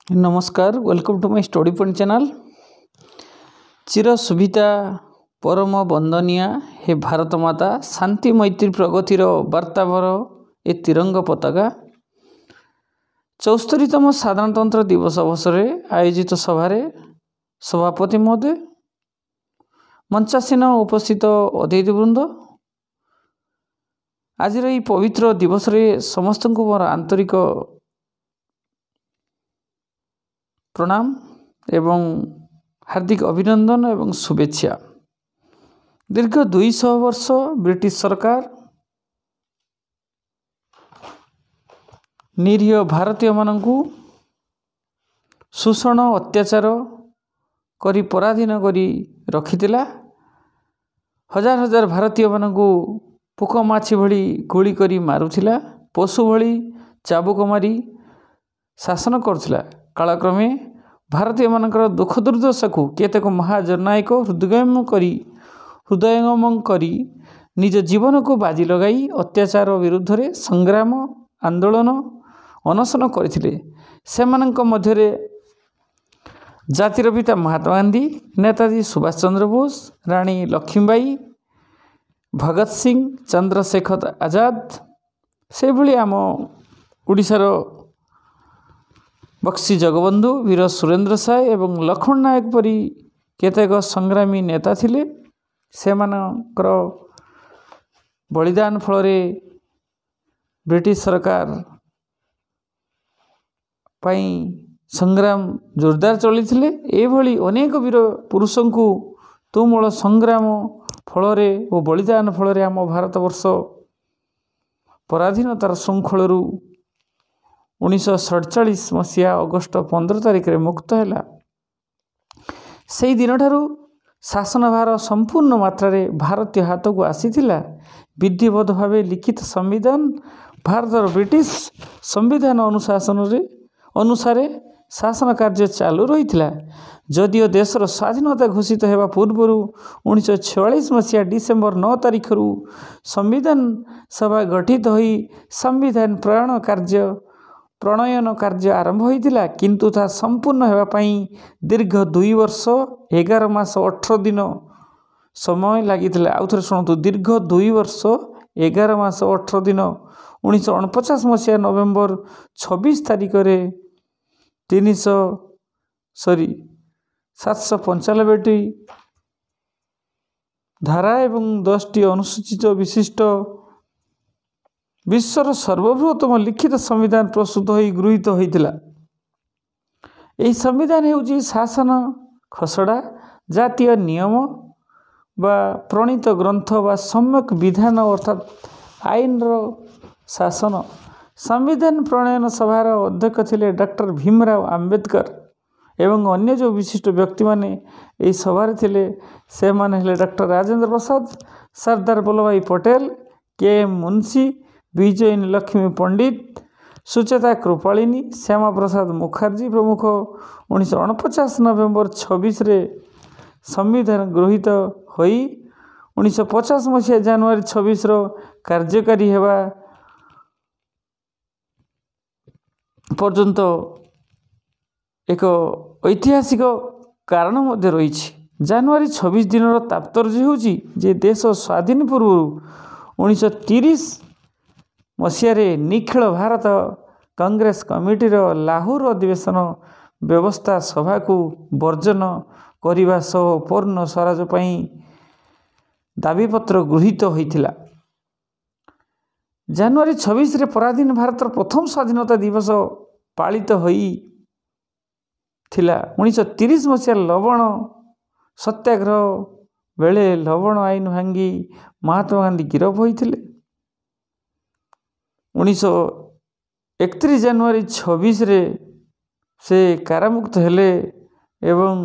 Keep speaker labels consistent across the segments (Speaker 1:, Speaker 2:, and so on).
Speaker 1: नमस्कार, welcome to my study point channel. चिर सुविधा परम वंदनिया हे भारत माता, शांति मैत्री प्रगतिर वार्तावर ए तिरंग पताका 74तम साधारणतंत्र दिवस अवसर आयोजित सभारे सभापति महोदय, मंचासीन उपस्थित अतिथिवृंद, आज पवित्र दिवस समस्त को मोर आंतरिक प्रणाम एवं हार्दिक अभिनंदन एवं शुभेच्छा। दीर्घ 200 वर्ष ब्रिटिश सरकार निरीह भारतीय मानकु शोषण अत्याचार करी पराधीन करी रखिथिला। हजार हजार भारतीय मानकु पोकमाछी भली गोली करी मारुथिला, पशु भली चाबुक मारी शासन करुथिला। कालक्रमे भारतीय मानकर दुख दुर्दशा को केतेक महाजननायक हृदयंगम करी निज जीवन को बाजी लगाई अत्याचार विरुद्ध रे संग्राम आंदोलन अनशन करथिले। सेमानंक मध्यरे जातिर पिता महात्मा गांधी, नेताजी सुभाष चंद्र बोस, रानी लक्ष्मीबाई, भगत सिंह, चंद्रशेखर आजाद, से भली आम ओडिशार बक्सी जगबंधु, वीर सुरेंद्र साय एवं लक्ष्मण नायक परी केतेक संग्रामी नेता थिले। सेमानकर बलिदान फल ब्रिटिश सरकार पाई संग्राम जोरदार चली थिले। एभली अनेक वीर पुरुष को तुमूल संग्राम फल और बलिदान फल आम भारत वर्ष पराधीनतार श्रृंखल 1947 मसीहा अगस्ट 15 तारिख में मुक्त है। से दिन ठारू शासन भार संपूर्ण मात्रा रे भारतीय हाथ को आसीथिला। विधिवत भाव लिखित संविधान भारतर ब्रिटिश संविधान अनुसार शासन कार्य चालू रही। जदिओ देशर स्वाधीनता घोषित होगा पूर्व 1946 मसीहा डिसेम्बर 9 तारिख संविधान सभा गठित होई संविधान प्रणयन कार्य आरंभ होता, किंतु ता संपूर्ण होगापाई दीर्घ 2 वर्ष 11 मास 18 दिन समय लगी। आउ थे शुणु, दीर्घ 2 वर्ष 11 मास 18 दिन 1949 मसीहा नवेम्बर 26 तारिख 795टी धारा एवं 10टी अनुसूचित विशिष्ट विश्वर सर्वबृहत्तम लिखित संविधान प्रस्तुत होई गृहीत होइतिला। एही संविधान हेउची शासन खसड़ा जातीय नियम बा प्रणीत ग्रंथ बा सम्यक विधान अर्थात आईन शासन। संविधान प्रणयन सभार अध्यक्ष थिले डॉक्टर भीमराव आंबेडकर एवं अन्य जो विशिष्ट व्यक्ति माने एही सभारे थिले से माने हेले डॉक्टर राजेंद्र प्रसाद, सरदार वल्लभभाई पटेल, के एम मुंशी, विजय लक्ष्मी पंडित, सुचेता कृपालिनी, श्यामा प्रसाद मुखर्जी प्रमुख 1949 नवेम्बर 26 रे संविधान गृहीत होई 1950 मसीहा जनवरी 26 कार्यकारी हेबा पर्यंत एक ऐतिहासिक कारण मध्य रही। जनवरी 26 दिन तात्पर्य होची जे देश स्वाधीन पूर्व 1930 मसीह निखिल भारत कांग्रेस कमिटीर लाहौर अधिवेशन व्यवस्था सभा को वर्जन करने सह पूर्ण स्वराज पाई दाबीपत्र गृहीत होइथिला। जनवरी 26 रे पराधीन भारत प्रथम स्वाधीनता दिवस पालित होई थिला। 1930 मसीहा लवण सत्याग्रह बेले लवण आईन भांगी महात्मा गांधी गिरफ होइथिले। 1931 जनवरी 26 रे से कारामुक्त हेले एवं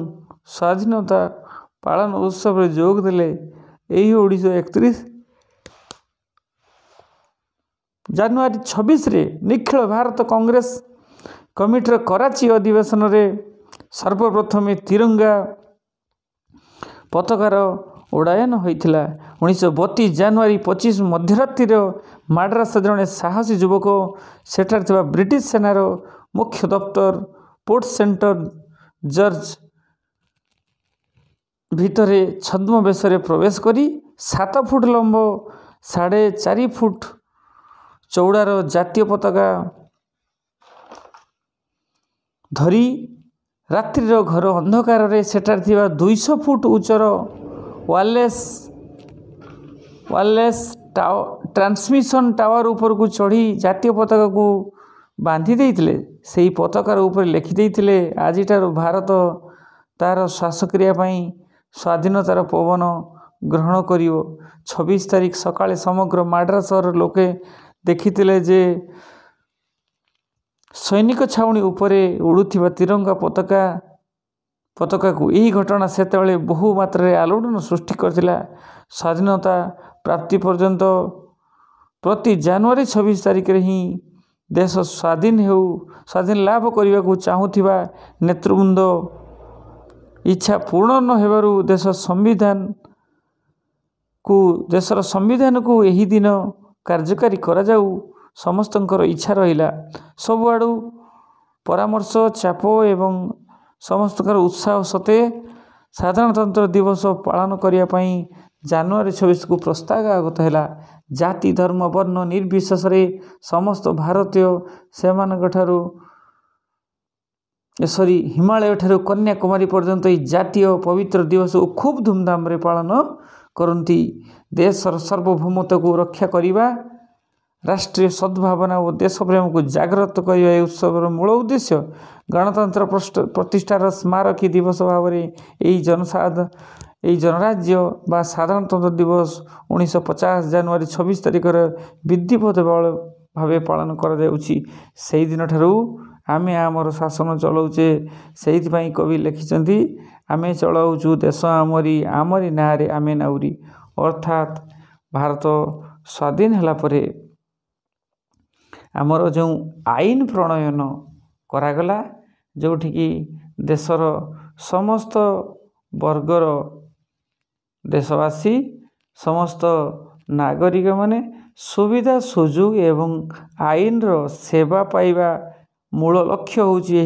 Speaker 1: स्वाधीनता पालन उत्सव रे जोग देले। यही 1931 जनवरी 26 रे निखिल भारत कांग्रेस कमिटीर कराची अधिवेशन रे सर्वप्रथम तिरंगा पताकार उड़ायन होइथिला। 1932 जनवरी 25 मध्यरात्रि माड्रास जड़े साहसी युवक सेठार ब्रिटिश सेनार मुख्य दफ्तर पोर्ट सेंटर जर्ज भितरे छद्मवेश प्रवेश करी 7 फुट लंब 4.5 फुट चौड़ार जातीय पताका धरी रात्रिर घर अंधकार सेठार 200 फुट उच्चर वायरलेस ट्रांसमिशन टावर ऊपर को चढ़ी जातीय पताका को बांधी देइथिले। सेही पताकार ऊपर लिखि देइथिले आजिटार भारत तार श्वासक्रिया पई स्वाधीनतार पवन ग्रहण करिवो। 26 तारिख सकाळे समग्र माड्रासर लोके देखिथिले जे सैनिक छाउणी उपरे उड़ुथिबा तिरंगा पताका को यही घटना सेतेबेले बहु मात्रा आलोड़न सृष्टि करथिला। स्वाधीनता प्राप्ति पर्यंत प्रति जनवरी 26 तारिख रे ही देश स्वाधीन लाभ करने को चाहूथिबा नेतृवृंद इच्छा पूर्ण न हेबारु देशर संविधान को यही दिन कार्यकारी करा जाऊ समस्तंकर इच्छा रहिला। सबुआड़ू परामर्श चाप एवं समस्तकर उत्साह सते साधारणतंत्र दिवस पालन करिया पई जनवरी 26 को प्रस्ताव आगत है। जाति धर्म वर्ण निर्विशेष समस्त भारतीय सेमानकठारु हिमालय ठारू कन्याकुमारी पर्यंत ये जातीय पवित्र दिवस को खूब धूमधाम रे पालन करती। देशर सार्वभौमत्व को रक्षा करिबा राष्ट्रीय सद्भावना और देश प्रेम को जागृत करने उत्सव मूल उद्देश्य गणतंत्र प्रतिष्ठार स्मारकी दिवस भाव में जनराज्य बा साधारणतंत्र दिवस 1950 जनवरी 26 तारिख विधिवत भाव पालन कर दिन ठारू आमे आमर शासन चलाऊे। से कवि लिखिं आमे चलाऊँ देश आमरी नारे आमे नाउरी। अर्थात भारत स्वाधीन होला परे आमर जो आईन प्रणयन करागला जोठिकी देशर समस्त वर्गर देशवासी समस्त नागरिक माने सुविधा सुजोग एवं आईन रो सेवा पाइबा मूल लक्ष्य होची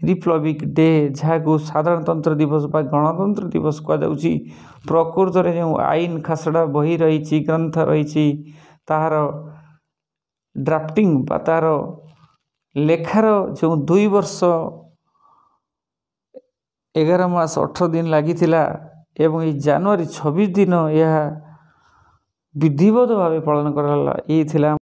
Speaker 1: रिपब्लिक डे जहाँ साधारणतंत्र दिवस बा गणतंत्र दिवस कहुच्छी। प्रकृत में जो आईन खासड़ा बही रही ग्रंथ रही तार ड्राफ्टिंग बा तार लेखार जो 2 वर्ष 11 मास 18 दिन लगी एवं ये जनवरी 26 दिन यह विधिवत भाव पालन करा।